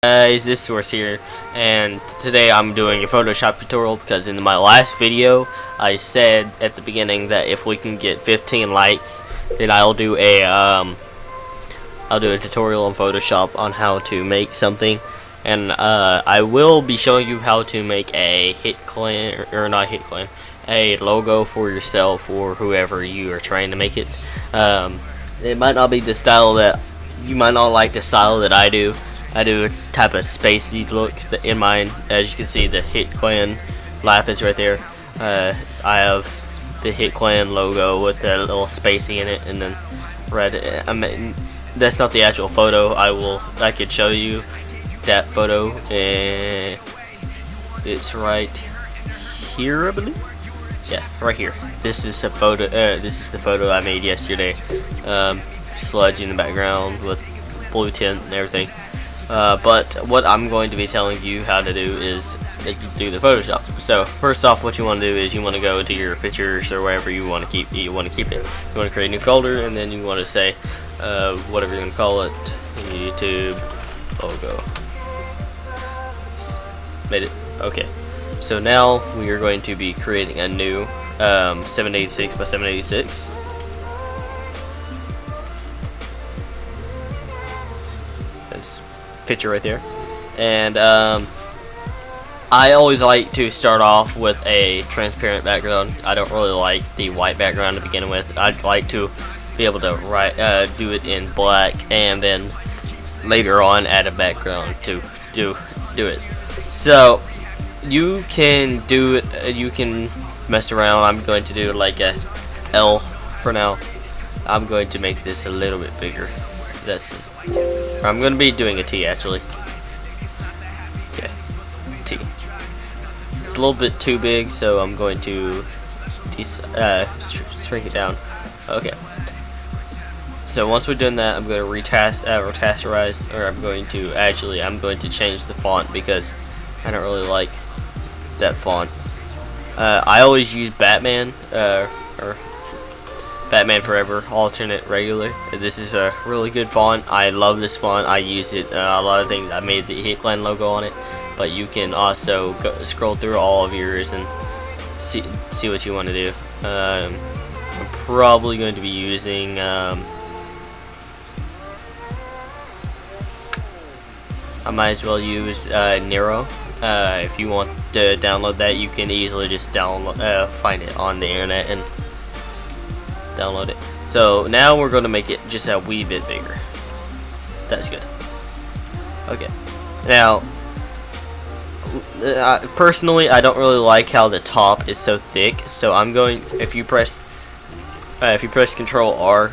Guys, this is Soure here, and today I'm doing a Photoshop tutorial because in my last video I said at the beginning that if we can get 15 likes, then I'll do a tutorial on Photoshop on how to make something, and I will be showing you how to make a HIT clan, or not HIT clan, a logo for yourself or whoever you are trying to make it. It might not be the style that you might not like the style that I do. I do a type of spacey look in mine. As you can see, the HIT Clan lapis right there. I have the HIT Clan logo with a little spacey in it, and then red. I mean, that's not the actual photo. I could show you that photo, and it's right here, I believe. Yeah, right here. This is a photo. This is the photo I made yesterday. Sludge in the background with blue tint and everything. But what I'm going to be telling you how to do is do the Photoshop. So first off, what you want to do is you want to go to your pictures or wherever you want to keep it. You want to create a new folder, and then you want to say whatever you're going to call it, YouTube logo. Made it. Okay. So now we are going to be creating a new 786 by 786. That's picture right there, and I always like to start off with a transparent background. I don't really like the white background to begin with. I'd like to be able to do it in black, and then later on add a background to do it. So you can do it. You can mess around. I'm going to do like a L for now. I'm going to make this a little bit bigger. I'm going to be doing a T actually. Okay, T. It's a little bit too big, so I'm going to shrink it down. Okay. So once we're done that, I'm going to rasterize, or I'm going to change the font because I don't really like that font. I always use Batman or Batman Forever alternate regular. This is a really good font. I love this font. I use it a lot of things. I made the HIT Clan logo on it, but you can also scroll through all of yours and see what you want to do. I'm probably going to be using I might as well use Nero. If you want to download that, you can easily just find it on the internet and download it. So now we're going to make it just a wee bit bigger. That's good. Okay. Now, personally, I don't really like how the top is so thick. So I'm going. If you press Control R,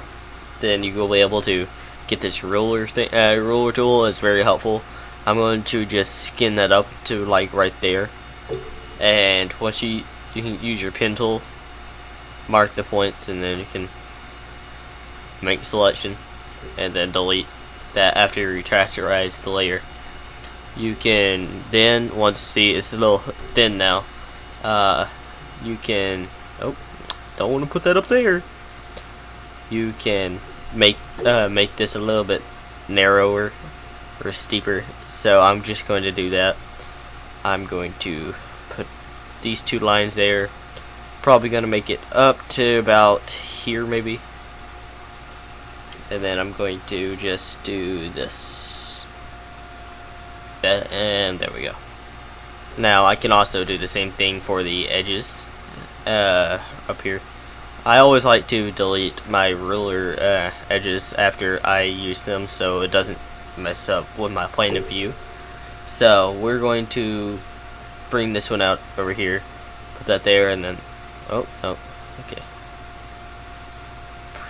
then you will be able to get this ruler thing. Ruler tool is very helpful. I'm going to just skin that up to like right there, and once you can use your pen tool, mark the points, and then you can make selection and then delete that after you rasterize the layer. You can then, it's a little thin now, you can, don't want to put that up there. You can make this a little bit narrower or steeper, so I'm just going to do that. I'm going to put these two lines there. Probably gonna make it up to about here maybe, and then I'm going to just do this, and there we go. Now I can also do the same thing for the edges up here. I always like to delete my ruler edges after I use them, so it doesn't mess up with my plane of view. So we're going to bring this one out over here, put that there, and then okay.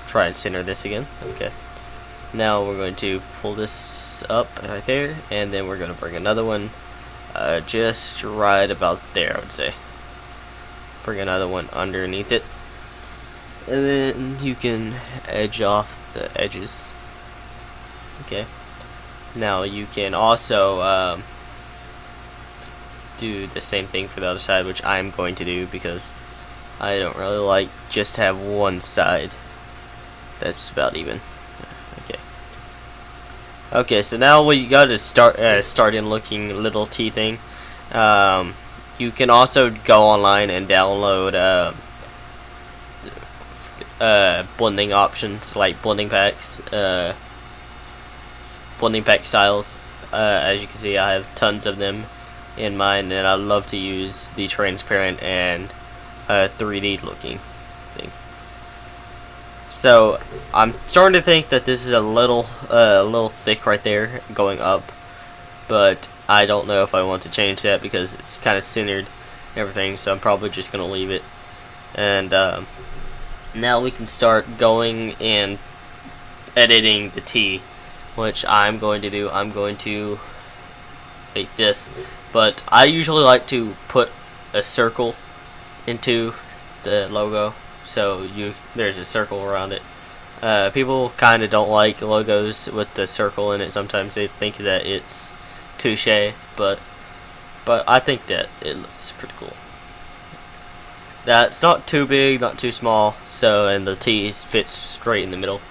Try and center this again. Okay. Now we're going to pull this up right there, and then we're going to bring another one just right about there, I would say. Bring another one underneath it, and then you can edge off the edges. Okay. Now you can also do the same thing for the other side, which I'm going to do because I don't really like just have one side that's about even. Okay. Okay, so now we got to start in looking little T thing. You can also go online and download blending options like blending packs, blending pack styles. As you can see, I have tons of them in mine, and I love to use the transparent and 3D looking thing. So I'm starting to think that this is a little thick right there going up, but I don't know if I want to change that because it's kind of centered and everything, so I'm probably just gonna leave it. And now we can start going and editing the T, which I'm going to do. I'm going to make this, but I usually like to put a circle into the logo, so there's a circle around it. People kind of don't like logos with the circle in it. Sometimes they think that it's touche, but I think that it looks pretty cool. That's not too big, not too small, so, and the T fits straight in the middle.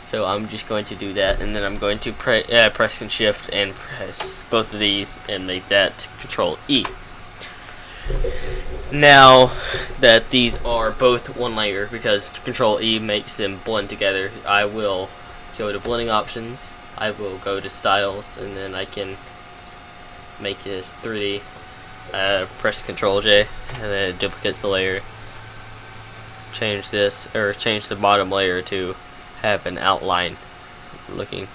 So I'm just going to do that, and then I'm going to press Shift and press both of these and make that Control E. Now that these are both one layer, because Control E makes them blend together, I will go to blending options, I will go to styles, and then I can make this 3D. Press Control J, and then it duplicates the layer. Change this, or change the bottom layer to have an outline looking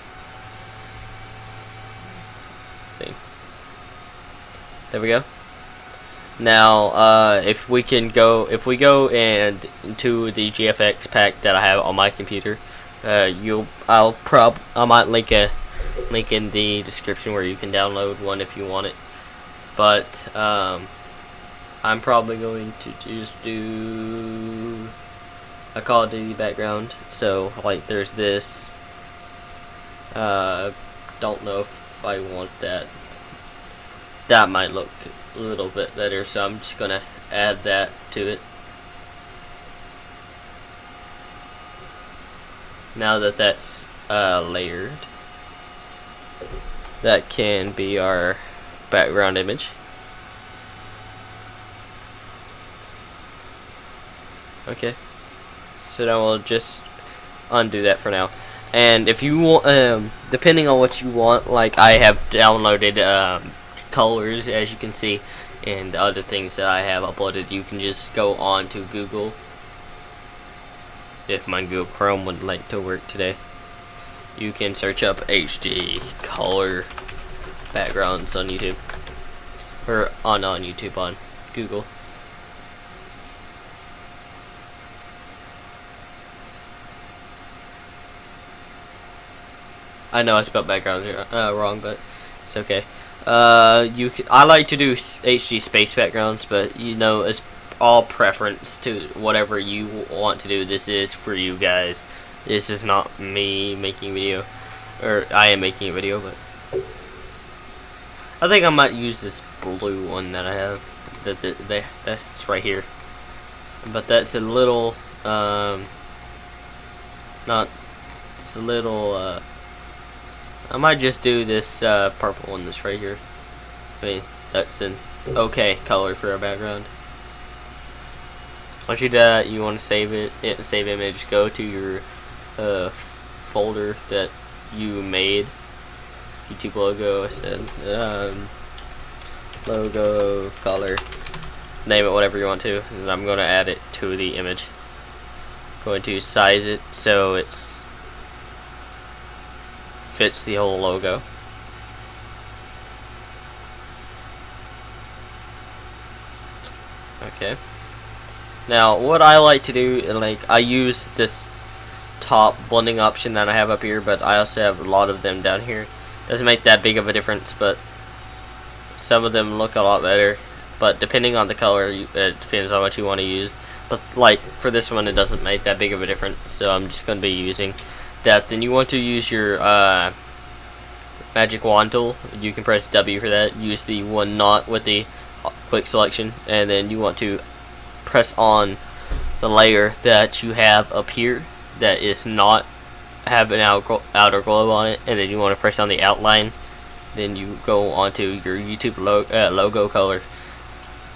thing. There we go. Now, if we go and into the GFX pack that I have on my computer, I might link in the description where you can download one if you want it. But I'm probably going to just do a Call of Duty background. So like there's this. Don't know if I want that. That might look a little bit better, so I'm just gonna add that to it. Now that that's layered, that can be our background image. Okay, so now we'll just undo that for now. And if you want, depending on what you want, like I have downloaded colors, as you can see, and other things that I have uploaded. You can just go on to Google, if my Google Chrome would like to work today. You can search up HD color backgrounds on YouTube, or on YouTube, on Google. I know I spelled backgrounds wrong, but it's okay. I like to do HD space backgrounds, but you know, it's all preference to whatever you want to do. This is for you guys. This is not me making a video, or I am making a video, but I think I might use this blue one that I have. That's right here, but that's a little not. It's a little. I might just do this purple one that's right here. I mean, that's an okay color for a background. Once you do that, you want to save it, save image, go to your folder that you made. YouTube logo, I said. Logo, color. Name it whatever you want to. And I'm going to add it to the image. Going to size it so it's fits the whole logo. Okay. Now, what I like to do, like, I use this top blending option that I have up here, but I also have a lot of them down here. Doesn't make that big of a difference, but some of them look a lot better. But depending on the color, it depends on what you want to use. But like for this one, it doesn't make that big of a difference, so I'm just going to be using that. Then you want to use your magic wand tool. You can press W for that. Use the one knot with the quick selection, and then you want to press on the layer that you have up here that is not have an outer glow on it, and then you want to press on the outline, then you go onto your YouTube logo color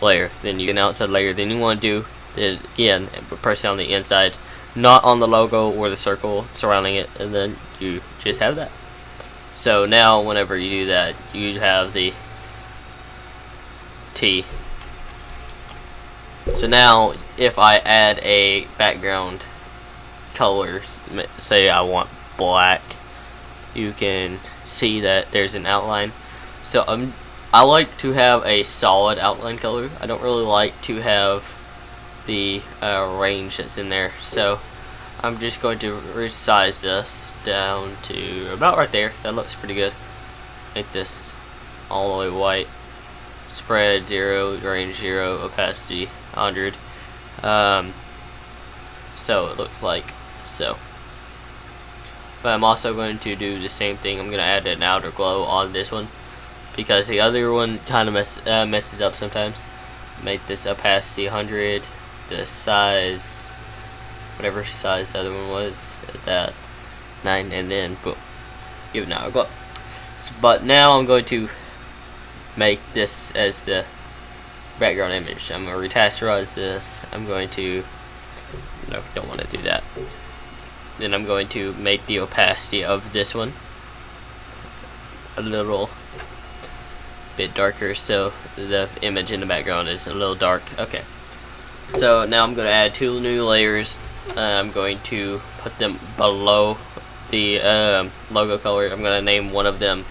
layer, then you get an outside layer, then you want to do it again, press on the inside, not on the logo or the circle surrounding it, and then you just have that. So now whenever you do that, you have the T. So now if I add a background color, say I want black, you can see that there's an outline. So I like to have a solid outline color. I don't really like to have the range that's in there. So I'm just going to resize this down to about right there. That looks pretty good. Make this all the way white. Spread 0, range 0, opacity 100. So it looks like so. But I'm also going to do the same thing. I'm going to add an outer glow on this one, because the other one kind of messes up sometimes. Make this opacity 100, the size, whatever size the other one was, at that 9, and then boom, give it an outer glow. But now I'm going to make this as the background image. I'm going to retasterize this. I'm going to, no, don't want to do that. Then I'm going to make the opacity of this one a little bit darker, so the image in the background is a little dark. Okay, so now I'm going to add 2 new layers. I'm going to put them below the logo color. I'm going to name one of them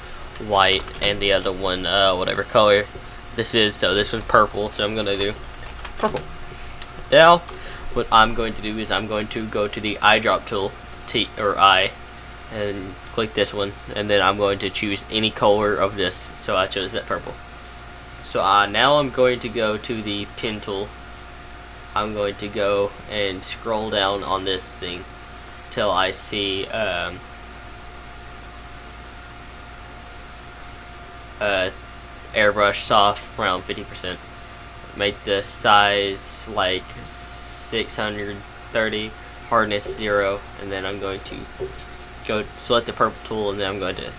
white and the other one whatever color this is. So this one's purple, so I'm going to do purple. Now what I'm going to do is I'm going to go to the eyedrop tool, T or I, and click this one, and then I'm going to choose any color of this. So I chose that purple. So now I'm going to go to the pen tool. I'm going to go and scroll down on this thing till I see airbrush soft around 50%. Make the size like 630, hardness 0, and then I'm going to go select the purple tool, and then I'm going to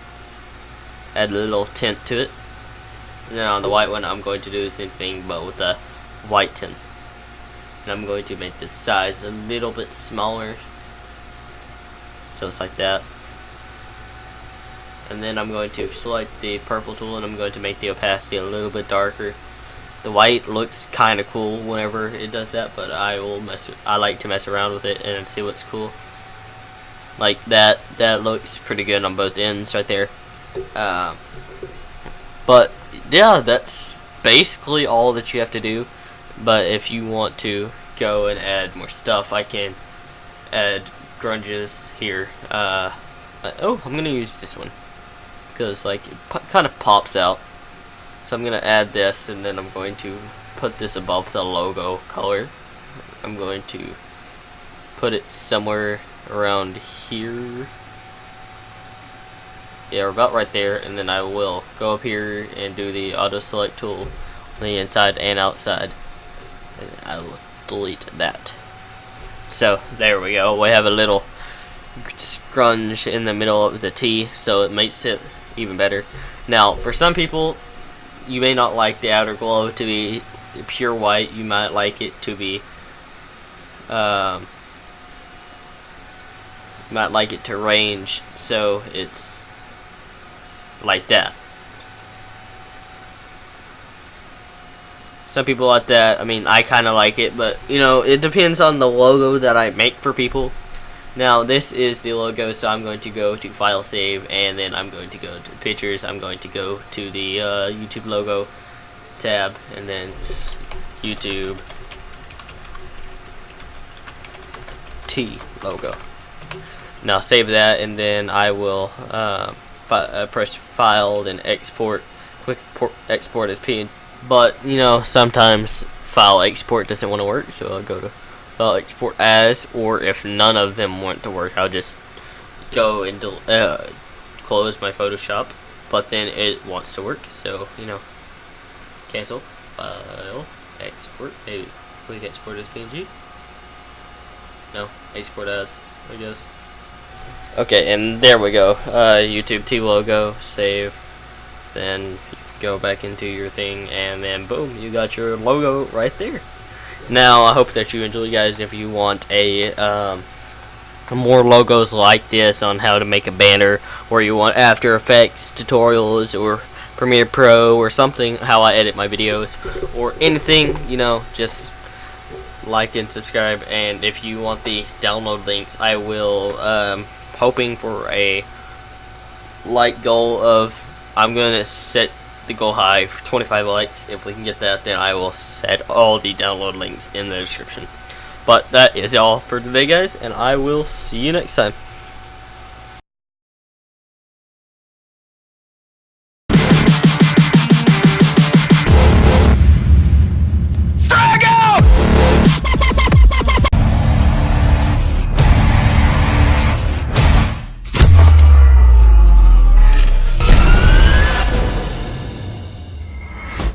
add a little tint to it. And then on the white one I'm going to do the same thing, but with a white tint. And I'm going to make the size a little bit smaller, so it's like that. And then I'm going to select the purple tool, and I'm going to make the opacity a little bit darker. The white looks kind of cool whenever it does that, but I like to mess around with it and see what's cool. Like that looks pretty good on both ends right there. But yeah, that's basically all that you have to do. But if you want to go and add more stuff, I can add grunges here. Oh, I'm gonna use this one because like it kind of pops out. So I'm gonna add this, and then I'm going to put this above the logo color. I'm going to put it somewhere around here. Yeah, about right there, and then I will go up here and do the auto select tool on the inside and outside, and I will delete that. So there we go. We have a little grunge in the middle of the T, so it makes it even better. Now, for some people, you may not like the outer glow to be pure white. You might like it to be might like it to range, so it's like that. Some people like that. I mean, I kind of like it, but you know, it depends on the logo that I make for people. Now this is the logo, so I'm going to go to File Save, and then I'm going to go to Pictures. I'm going to go to the YouTube logo tab, and then YouTube T logo. Now save that, and then I will press File, then Export. Quick export as PNG. But you know, sometimes file export doesn't want to work, so I'll go to File Export As, or if none of them want to work, I'll just go and close my Photoshop. But then it wants to work, so you know, cancel, File, Export. Maybe click Export as PNG. No, Export As. There it goes. Okay, and there we go. YouTube T logo, save, then go back into your thing, and then boom, you got your logo right there. Now I hope that you enjoy, guys. If you want a more logos like this on how to make a banner, or you want After Effects tutorials or Premiere Pro or something, how I edit my videos or anything, you know, just like and subscribe. And if you want the download links, I will hoping for a like goal of, I'm gonna set the goal high for 25 likes. If we can get that, then I will set all the download links in the description. But that is all for today, guys, and I will see you next time.